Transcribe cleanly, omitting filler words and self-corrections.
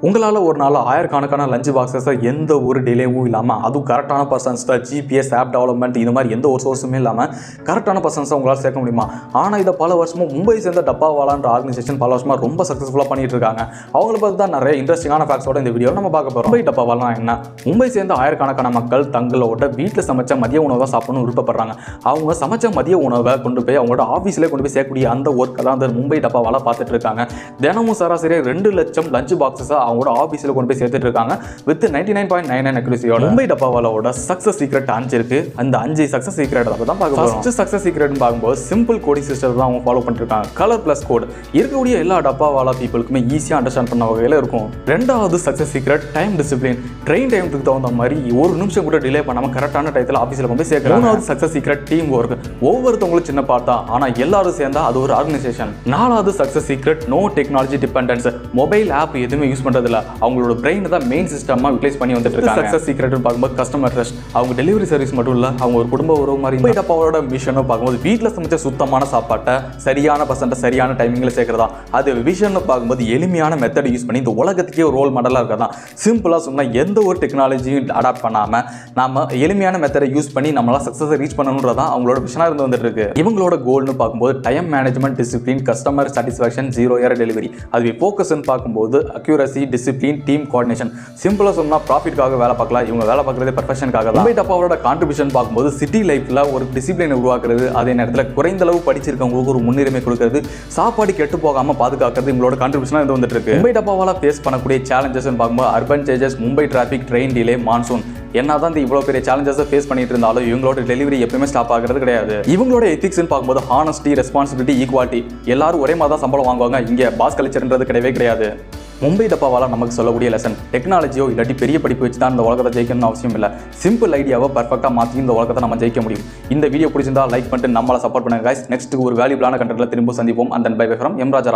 உங்களால் ஒரு நாள் ஆயிரக்கணக்கான லஞ்ச் பாக்ஸஸை எந்த ஒரு டிலேவும் இல்லாமல் அதுவும் கரெக்டான பர்சன்ஸை ஜிபிஎஸ் ஆப் டெவலப்மெண்ட் இது மாதிரி எந்த ஒரு சோர்ஸுமே இல்லாமல் கரெக்டான பர்சன்ஸை உங்களால் சேர்க்க முடியுமா? ஆனால் இதை பல வருஷமாக மும்பை சேர்ந்த டப்பாவாலான்ற ஆர்கனைசேஷன் பல வருஷமாக ரொம்ப சக்ஸஸ்ஃபுல்லாக பண்ணிட்டு இருக்காங்க. அவங்கள பற்றி தான் நிறைய இன்ட்ரெஸ்டிங்கான ஃபேக்ட்ஸோட இந்த வீடியோ நம்ம பார்க்க போகிறோம். மும்பை டப்பாவாலாம் என்ன? மும்பை சேர்ந்த ஆயிரக்கணக்கான மக்கள் தங்களோட வீட்டில் சமைச்ச மதிய உணவை தான் சாப்பிடணும்னு விருப்பப்படுறாங்க. அவங்க சமைச்ச மதிய உணவை கொண்டு போய் அவங்களோட ஆஃபீஸில் கொண்டு போய் சேர்க்கக்கூடிய அந்த ஒர்க்கை தான் அந்த மும்பை டப்பாவாலா பார்த்துட்டு இருக்காங்க. தினமும் சராசரி 2 லட்சம் லஞ்ச் பாக்ஸஸை அவங்களோட ஆஃபீஸில் கொண்டு போய் சேர்த்துட்டு இருக்காங்க வித் 99.99 அக்யூரசியோட. மும்பை டப்பாவாலாவோட சக்ஸஸ் சீக்ரெட் 5 இருக்கு. அந்த 5 சக்ஸஸ் சீக்ரெட் தான் பார்க்க போறோம். ஃபர்ஸ்ட் சக்ஸஸ் சீக்ரெட்னு பார்க்கும்போது சிம்பிள் கோடிங் சிஸ்டம் தான் அவங்க ஃபாலோ பண்ணிருக்காங்க. கலர் பிளஸ் கோட் இருக்கக்கூடிய எல்லா டப்பாவாலா பீப்புளுக்குமே ஈஸியாக அண்டர்ஸ்டாண்ட் பண்ண வகையில் இருக்கும். ரெண்டாவது success secret time discipline. Train டைமுக்கு தகுந்த மாதிரி ஒரு நிமிஷம் கூட டிலே பண்ணாமல் கரெக்டான டயத்தில் ஆஃபீஸில் கொண்டு போய் சேர்க்கலாம். மூணாவது சக்ஸஸ் சீக்ரெட் டீம் ஒர்க். ஒவ்வொருத்தவங்களும் சின்ன பார்த்தா ஆனால் எல்லாரும் சேர்ந்தா அது ஒரு ஆர்கனைசேஷன். நாலாவது success secret no technology dependence. Mobile app எதுவுமே யூஸ் பண்றதில்ல. அவங்களோட பிரெயின் தான் மெயின் சிஸ்டமா யூட்டிலைஸ் பண்ணி வந்துட்டு இருக்காங்க. சக்ஸஸ் சீக்ரெட்னு பார்க்கும்போது கஸ்டமர் ட்ரஸ்ட். அவங்க டெலிவரி சர்வீஸ் மட்டும் இல்ல, அவங்க ஒரு குடும்ப உறவு மாதிரி. மும்பை டப்பாவோட மிஷனும் பார்க்கும்போது வீட்டில் சமைச்ச சுத்தமான சாப்பாட்டை சரியான பர்சன்ட் சரியான டைமிங்ல சேர்க்கிறதா. அது விஷன் பார்க்கும்போது எளிமையான மெத்தட் யூஸ் பண்ணி இந்த உலகத்துக்கே ஒரு ரோல் மாடலா இருக்கதான். சிம்பிளா சொன்னா எந்த ஒரு டெக்னாலஜியும் அடாப்ட் பண்ணாம நாம எளிமையான மெத்தடை யூஸ் பண்ணி நம்மளால சக்ஸஸ் ரீச் பண்ணணும்ன்றதான் அவங்களோட விஷனா இருந்து வந்துட்டு இருக்கு. இவங்களோட கோல்னு பார்க்கும்போது time management, discipline, customer satisfaction, 0 error delivery. அது ஃபோக்கஸ்ன்னு பார்க்கும்போது அக்யூரசி, டிசிப்ளின், டீம் கோஆர்டினேஷன். சிம்பிளா சொன்னா ப்ராஃபிட்காக வேலை பார்க்கலாம். இவங்க வேலை பார்க்கறதே பர்ஃபெக்ஷனுக்காக தான். மும்பை டப்பாவோட கான்ட்ரிபியூஷன் பார்க்கும்போது சிட்டி லைஃப்ல ஒரு டிசிப்ளினை உருவாக்குறது, அதே நேரத்தில் குறைந்த அளவு படிச்சிருக்கவங்களுக்கு ஒரு முன்னுரிமை கொடுக்கிறது, சாப்பாடு கெட்டு போகாம பாதுகாக்கிறது இவங்களோட கான்ட்ரிபியூஷனா இருந்து வந்துட்டு இருக்கு. மும்பை டப்பாவால ஃபேஸ் பண்ணக்கூடிய சேலஞ்சஸ் பார்க்கும்போது urban changes, Mumbai traffic, train delay, monsoon. என்னதான் இந்த இவ்வளவு பெரிய சேலஞ்சஸை ஃபேஸ் பண்ணிட்டு இருந்தாலும் இவங்களோட டெலிவரி எப்பவுமே ஸ்டாப் ஆகிறது கிடையாது. இவங்களோட எத்திக்ஸ்ன்னு பார்க்கும்போது ஹானஸ்டி, ரெஸ்பான்சிபிலிட்டி, ஈக்குவாலிட்டி. எல்லாரும் ஒரே மாதிரி தான் சம்பளம் வாங்குவாங்க. இங்கே பாஸ் கல்ச்சர்ன்றது கிடையவே கிடையாது. மும்பை டப்பாவாலா நமக்கு சொல்லக்கூடிய லெசன், டெக்னாலஜியோ இல்லாட்டி பெரிய படிப்பு வச்சு தான் இந்த உலகத்தை ஜெயிக்கணும்னு அவசியம் இல்லை. சிம்பிள் ஐடியாவை பர்ஃபெக்டாக மாற்றி இந்த உலகத்தை நம்ம ஜெயிக்க முடியும். இந்த வீடியோ பிடிச்சிருந்தா லைக் பண்ணிட்டு நம்மளை சப்போர்ட் பண்ணுங்க guys. நெக்ஸ்ட் ஒரு வேல்யூபிளான கண்டென்ட்ல திரும்ப சந்திப்போம். அந்த bye bye from M Rajaram.